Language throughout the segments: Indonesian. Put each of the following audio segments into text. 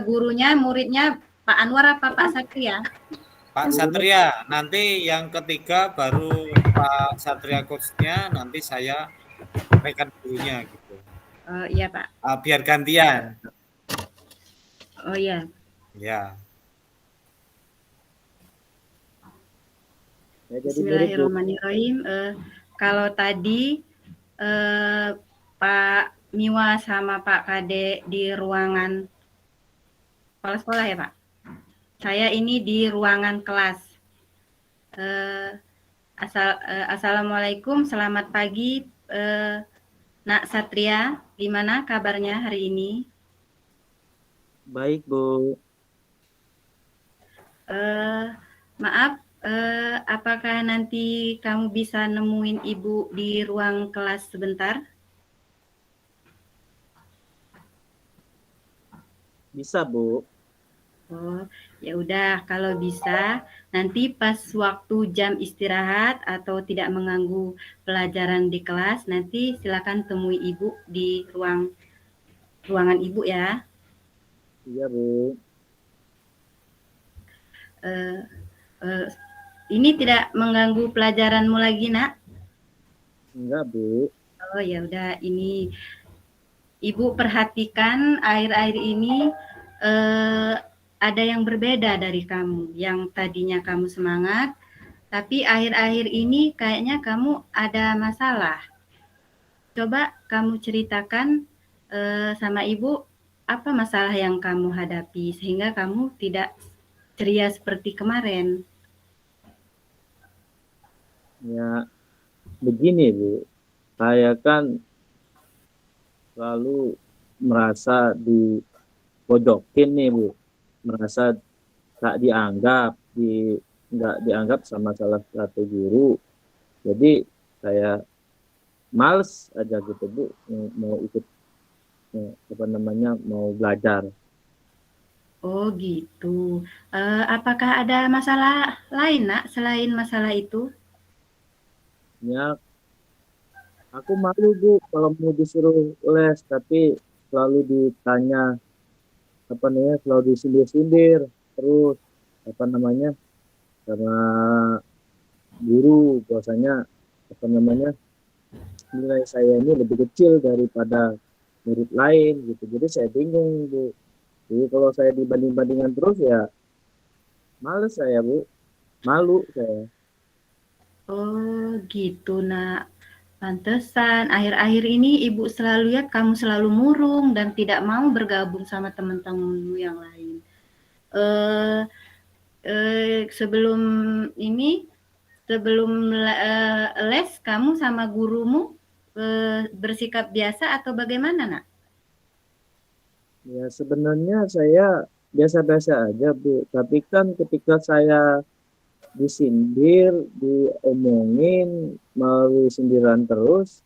gurunya, muridnya Pak Anwar apa Pak Satria? Pak Satria, nanti yang ketiga baru Pak Satria coachnya, nanti saya rekan gurunya gitu. Iya Pak. Biar gantian. Oh iya. Ya. Bismillahirrahmanirrahim. Kalau tadi Pak Miwa sama Pak Kade di ruangan kepala sekolah ya Pak. Saya ini di ruangan kelas. Assalamualaikum, selamat pagi Nak Satria. Gimana kabarnya hari ini? Baik Bu. Maaf, apakah nanti kamu bisa nemuin Ibu di ruang kelas sebentar? Bisa Bu. Oh, ya udah kalau bisa nanti pas waktu jam istirahat atau tidak mengganggu pelajaran di kelas, nanti silakan temui Ibu di ruangan Ibu ya. Iya Bu. Ini tidak mengganggu pelajaranmu lagi, Nak? Enggak Bu. Oh ya udah, ini Ibu perhatikan akhir-akhir ini ada yang berbeda dari kamu. Yang tadinya kamu semangat, tapi akhir-akhir ini kayaknya kamu ada masalah. Coba kamu ceritakan sama Ibu apa masalah yang kamu hadapi sehingga kamu tidak ceria seperti kemarin. Ya begini Bu. Saya kan selalu merasa dipojokin nih Bu. Merasa tak dianggap, nggak dianggap sama salah satu guru. Jadi saya males aja gitu Bu, mau ikut mau belajar. Oh gitu. Apakah ada masalah lain Nak selain masalah itu? Ya aku malu Bu kalau mau disuruh les, tapi selalu ditanya selalu disindir-sindir terus karena guru bahwasanya nilai saya ini lebih kecil daripada murid lain gitu. Jadi saya bingung Bu. Jadi kalau saya dibanding-bandingkan terus ya males saya Bu, malu saya. Oh gitu Nak. Pantesan akhir-akhir ini Ibu selalu lihat kamu selalu murung dan tidak mau bergabung sama teman-temanmu yang lain. Sebelum les kamu sama gurumu bersikap biasa atau bagaimana Nak? Ya sebenarnya saya biasa-biasa aja Bu, tapi kan ketika saya disindir, diomongin melalui sindiran terus,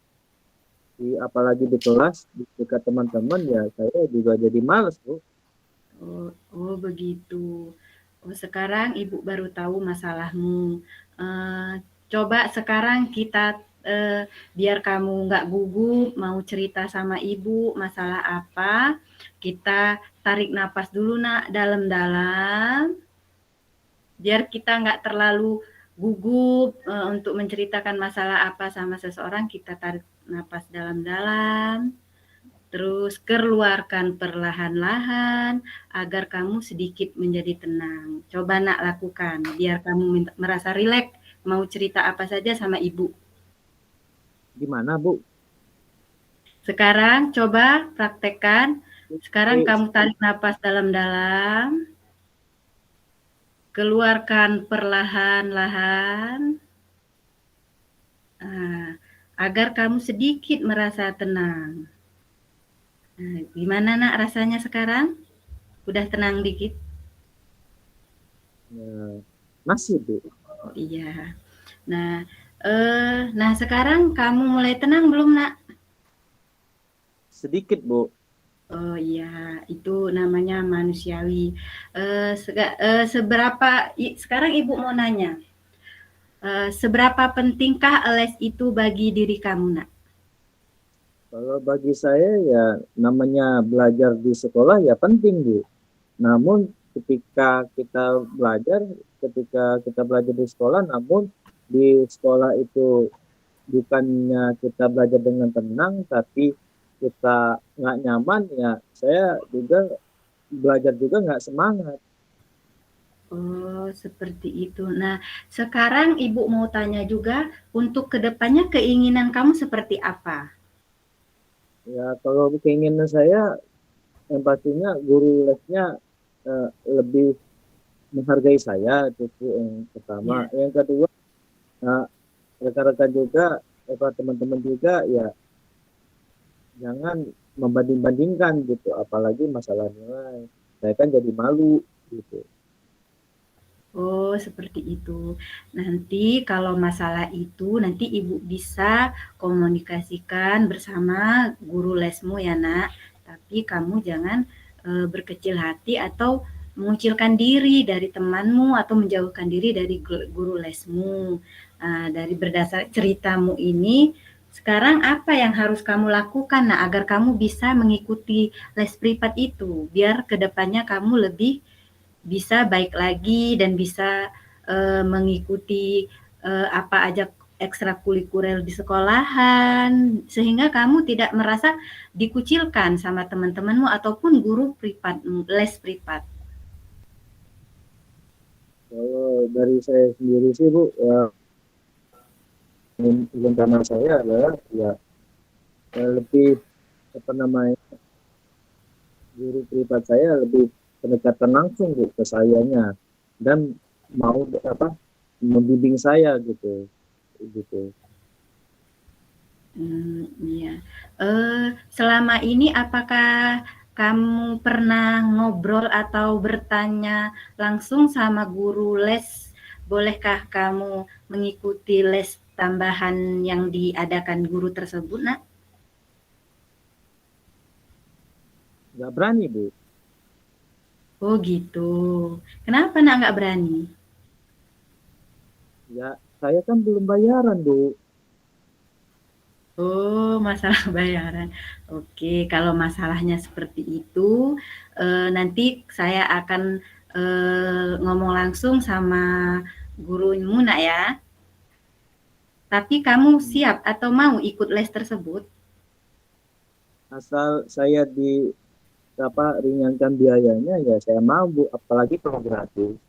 apalagi di kelas, di dekat teman-teman, ya saya juga jadi males Bu. Oh begitu. Oh sekarang Ibu baru tahu masalahmu. Coba sekarang kita biar kamu nggak gugup mau cerita sama Ibu masalah apa, kita tarik napas dulu Nak dalam-dalam. Biar kita nggak terlalu gugup untuk menceritakan masalah apa sama seseorang, kita tarik napas dalam-dalam, terus keluarkan perlahan-lahan agar kamu sedikit menjadi tenang. Coba Nak lakukan, biar kamu merasa rileks, mau cerita apa saja sama Ibu. Gimana Bu? Sekarang coba praktekkan. Sekarang kamu tarik napas dalam-dalam. Keluarkan perlahan-lahan agar kamu sedikit merasa tenang. Nah, gimana Nak rasanya sekarang? Udah tenang dikit? Ya, masih Bu. Oh iya. Nah sekarang kamu mulai tenang belum Nak? Sedikit Bu. Oh iya, itu namanya manusiawi. Sekarang Ibu mau nanya, seberapa pentingkah les itu bagi diri kamu Nak? Kalau bagi saya ya namanya belajar di sekolah ya penting Bu. Namun ketika kita belajar di sekolah, namun di sekolah itu bukannya kita belajar dengan tenang, tapi kita nggak nyaman, ya saya juga belajar juga nggak semangat. Oh, seperti itu. Nah, sekarang Ibu mau tanya juga, untuk kedepannya keinginan kamu seperti apa? Ya kalau keinginan saya yang pastinya guru lesnya lebih menghargai saya, itu yang pertama. Ya. Yang kedua, eh, rekan-rekan juga, teman-teman juga, ya jangan membanding-bandingkan gitu, apalagi masalah nilai. Saya kan jadi malu gitu. Oh, seperti itu. Nanti kalau masalah itu, nanti Ibu bisa komunikasikan bersama guru lesmu ya, Nak. Tapi kamu jangan berkecil hati atau mengucilkan diri dari temanmu atau menjauhkan diri dari guru lesmu. Dari berdasar ceritamu ini, sekarang apa yang harus kamu lakukan, nah, agar kamu bisa mengikuti les privat itu, biar kedepannya kamu lebih bisa baik lagi dan bisa mengikuti apa aja ekstrakurikuler di sekolahan, sehingga kamu tidak merasa dikucilkan sama teman-temanmu ataupun guru privat, les privat. Kalau dari saya sendiri sih Bu, ya rencana saya adalah ya, lebih apa namanya, guru privat saya lebih pendekatan langsung Bu ke sayanya, dan mau apa, membimbing saya gitu gitu. Iya. Selama ini apakah kamu pernah ngobrol atau bertanya langsung sama guru les? Bolehkah kamu mengikuti les tambahan yang diadakan guru tersebut, Nak? Nggak berani Bu. Oh gitu. Kenapa Nak nggak berani? Ya saya kan belum bayaran Bu. Oh, masalah bayaran. Oke, kalau masalahnya seperti itu, nanti saya akan ngomong langsung sama gurumu, Nak ya. Tapi kamu siap atau mau ikut les tersebut? Asal saya di apa, ringankan biayanya, ya saya mau Bu, apalagi kalau gratis.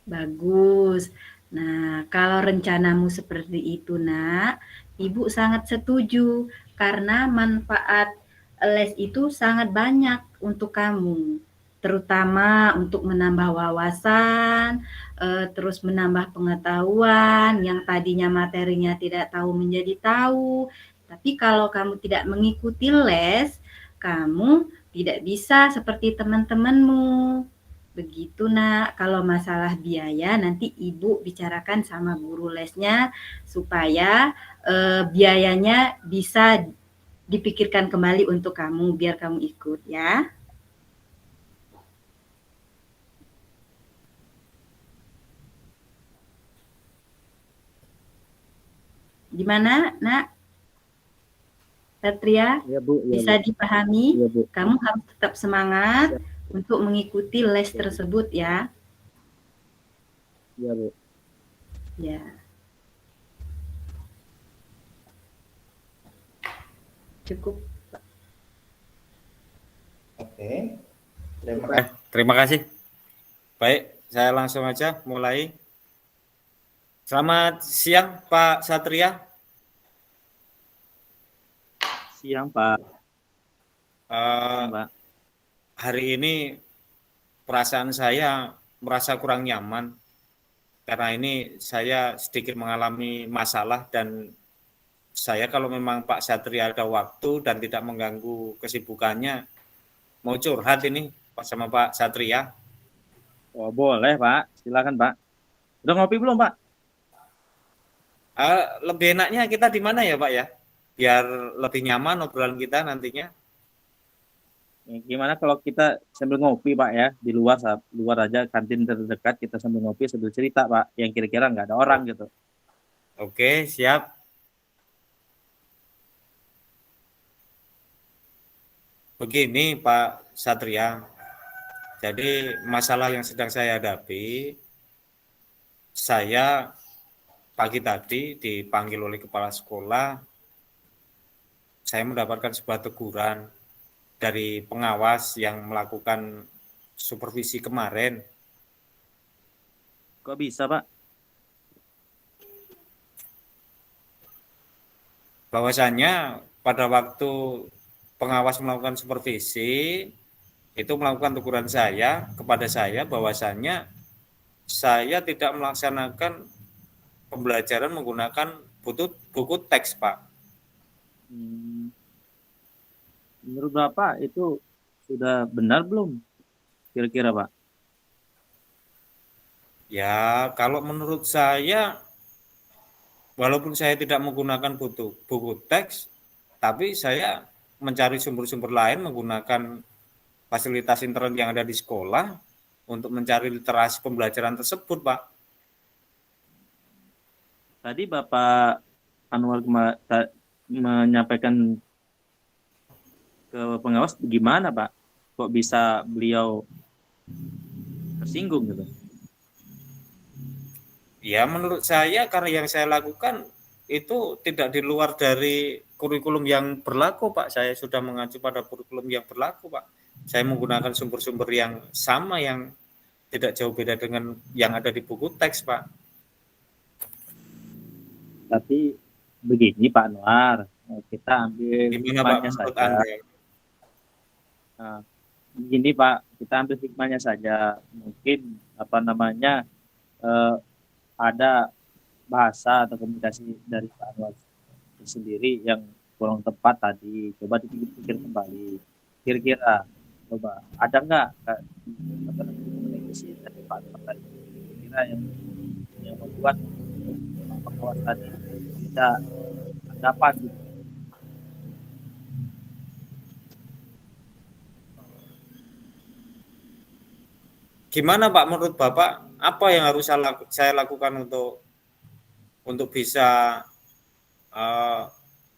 Bagus. Nah, kalau rencanamu seperti itu, Nak, Ibu sangat setuju karena manfaat les itu sangat banyak untuk kamu, terutama untuk menambah wawasan, terus menambah pengetahuan yang tadinya materinya tidak tahu menjadi tahu. Tapi kalau kamu tidak mengikuti les, kamu tidak bisa seperti teman-temanmu. Begitu Nak, kalau masalah biaya nanti Ibu bicarakan sama guru lesnya supaya biayanya bisa dipikirkan kembali untuk kamu biar kamu ikut ya. Gimana Nak? Satria, Ya Bu, ya bisa Bu, dipahami? ya Bu. Kamu harus tetap semangat Ya, untuk mengikuti les ya, Bu. tersebut ya. Ya Bu. Ya, cukup. Oke. Terima kasih. Baik, saya langsung aja mulai. Selamat siang Pak Satria. Siang Pak. Eh, Mbak. hari ini perasaan saya merasa kurang nyaman karena ini saya sedikit mengalami masalah, dan saya kalau memang Pak Satria ada waktu dan tidak mengganggu kesibukannya, mau curhat ini sama Pak Satria. Oh boleh Pak, silakan Pak. Udah ngopi belum Pak? Lebih enaknya kita di mana ya Pak ya? Biar lebih nyaman obrolan kita nantinya. Ya, gimana kalau kita sambil ngopi Pak ya, di luar, luar aja kantin terdekat, kita sambil ngopi sambil cerita Pak, yang kira-kira nggak ada orang gitu. Oke, siap. Begini Pak Satria, jadi masalah yang sedang saya hadapi, saya pagi tadi dipanggil oleh kepala sekolah, saya mendapatkan sebuah teguran dari pengawas yang melakukan supervisi kemarin. Kok bisa, Pak? Bahwasannya pada waktu pengawas melakukan supervisi, itu melakukan teguran saya kepada saya bahwasannya saya tidak melaksanakan pembelajaran menggunakan buku teks, Pak. Hmm, menurut Bapak itu sudah benar belum? Kira-kira, Pak? Ya, kalau menurut saya, walaupun saya tidak menggunakan buku teks, tapi saya mencari sumber-sumber lain menggunakan fasilitas internet yang ada di sekolah untuk mencari literasi pembelajaran tersebut, Pak. Tadi Bapak Anwar menyampaikan ke pengawas gimana, Pak? Kok bisa beliau tersinggung gitu? Ya, menurut saya karena yang saya lakukan itu tidak di luar dari kurikulum yang berlaku, Pak. Saya sudah mengacu pada kurikulum yang berlaku, Pak. Saya menggunakan sumber-sumber yang sama yang tidak jauh beda dengan yang ada di buku teks, Pak. Tapi begini Pak Anwar, kita ambil Gimana, Pak, hikmahnya menurut saja. Anda? Nah, begini Pak, kita ambil hikmahnya saja. Mungkin ada bahasa atau komunikasi dari Pak Anwar sendiri yang kurang tepat tadi. Coba dipikir kembali. Kira-kira, coba ada nggak komunikasi dari Pak Anwar tadi? Kira-kira yang membuat pengawas tadi tidak anggapan gitu. Gimana, Pak, menurut Bapak apa yang harus saya lakukan untuk bisa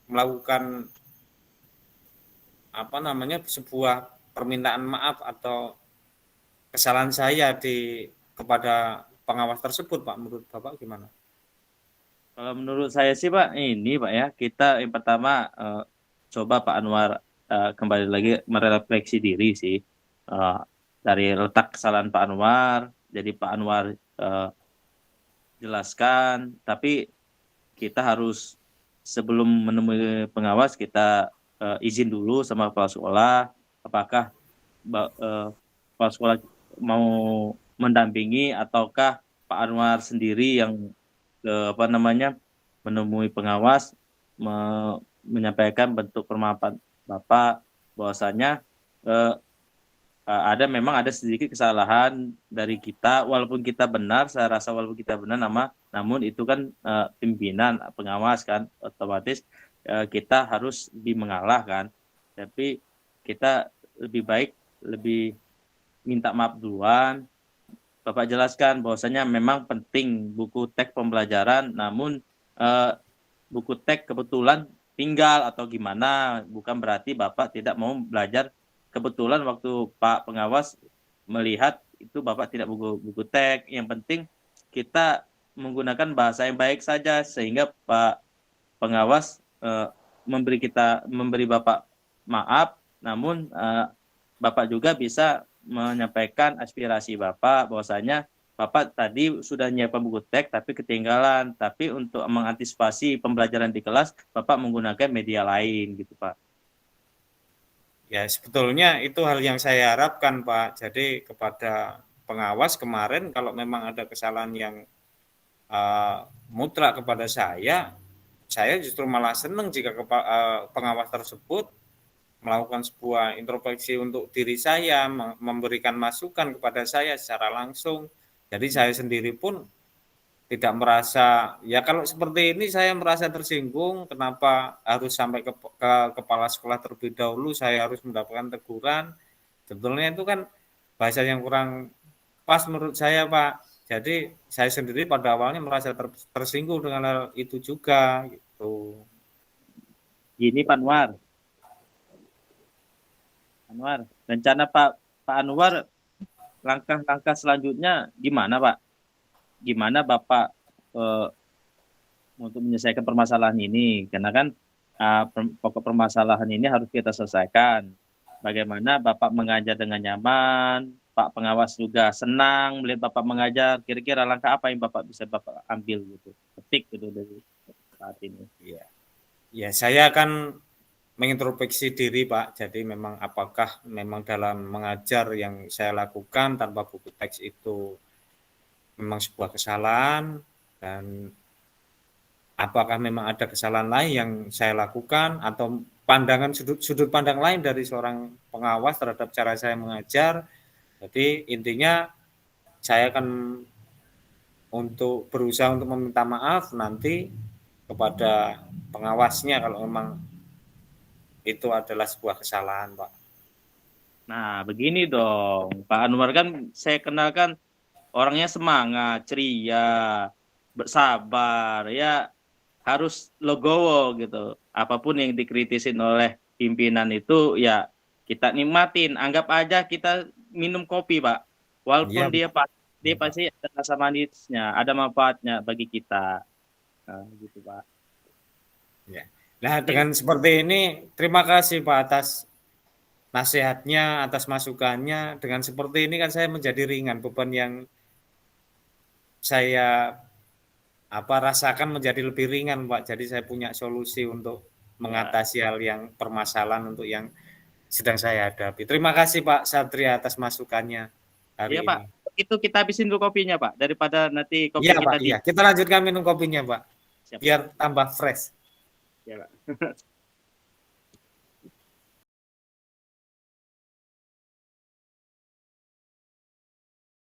melakukan sebuah permintaan maaf atau kesalahan saya kepada pengawas tersebut, Pak? Menurut Bapak gimana? Kalau menurut saya sih Pak, ini Pak ya, kita yang pertama coba Pak Anwar kembali lagi merefleksi diri sih. Dari letak kesalahan Pak Anwar, jadi Pak Anwar jelaskan, tapi kita harus sebelum menemui pengawas, kita izin dulu sama kepala sekolah, apakah kepala sekolah mau mendampingi ataukah Pak Anwar sendiri yang menemui pengawas menyampaikan bentuk permohonan Bapak bahwasanya memang ada sedikit kesalahan dari kita, walaupun kita benar, saya rasa walaupun kita benar namun itu kan pimpinan pengawas kan, otomatis kita harus lebih mengalah kan, tapi kita lebih minta maaf duluan. Bapak jelaskan bahwasanya memang penting buku teks pembelajaran, namun buku teks kebetulan tinggal atau gimana, bukan berarti Bapak tidak mau belajar. Kebetulan waktu Pak pengawas melihat itu Bapak tidak buku teks, yang penting kita menggunakan bahasa yang baik saja sehingga Pak pengawas memberi Bapak maaf, namun Bapak juga bisa menyampaikan aspirasi Bapak bahwasanya Bapak tadi sudah menyiapkan buku teks tapi ketinggalan, tapi untuk mengantisipasi pembelajaran di kelas Bapak menggunakan media lain gitu Pak. Ya, sebetulnya itu hal yang saya harapkan, Pak. Jadi kepada pengawas kemarin kalau memang ada kesalahan yang mutlak kepada saya justru malah senang jika pengawas tersebut melakukan sebuah introspeksi untuk diri saya, memberikan masukan kepada saya secara langsung. Jadi saya sendiri pun tidak merasa, ya kalau seperti ini saya merasa tersinggung, kenapa harus sampai ke kepala sekolah terlebih dahulu, saya harus mendapatkan teguran. Sebetulnya itu kan bahasa yang kurang pas menurut saya, Pak. Jadi saya sendiri pada awalnya merasa tersinggung dengan hal itu juga gitu. Gini Pak Anwar, Anwar, rencana Pak Anwar langkah-langkah selanjutnya gimana Pak? Gimana Bapak untuk menyelesaikan permasalahan ini? Karena kan pokok permasalahan ini harus kita selesaikan. Bagaimana Bapak mengajar dengan nyaman, Pak pengawas juga senang melihat Bapak mengajar. Kira-kira langkah apa yang Bapak bisa Bapak ambil gitu, petik gitu dari saat ini? Ya, ya saya akan mengintrospeksi diri Pak. Jadi memang apakah memang dalam mengajar yang saya lakukan tanpa buku teks itu memang sebuah kesalahan, dan apakah memang ada kesalahan lain yang saya lakukan, atau pandangan sudut pandang lain dari seorang pengawas terhadap cara saya mengajar. Jadi intinya saya akan untuk berusaha untuk meminta maaf nanti kepada pengawasnya kalau memang itu adalah sebuah kesalahan, Pak. Nah, begini dong, Pak Anwar kan saya kenalkan orangnya semangat, ceria, bersabar, ya harus legowo gitu. Apapun yang dikritisin oleh pimpinan itu ya kita nikmatin. Anggap aja kita minum kopi, Pak. Walaupun Iya, dia iya, Pak. pasti ada rasa manisnya, ada manfaatnya bagi kita. Nah, gitu, Pak. Ya. Nah, dengan seperti ini, terima kasih Pak atas nasihatnya, atas masukannya. Dengan seperti ini kan saya menjadi ringan, beban yang saya rasakan menjadi lebih ringan, Pak. Jadi saya punya solusi untuk mengatasi hal yang permasalahan untuk yang sedang saya hadapi. Terima kasih Pak Satria atas masukannya Iya, hari Pak. ini. Itu kita habisin dulu kopinya, Pak. Daripada nanti kopi Iya Pak, kita di... iya. Kita lanjutkan minum kopinya Pak, Siap, Pak. biar tambah fresh. Ya, Pak.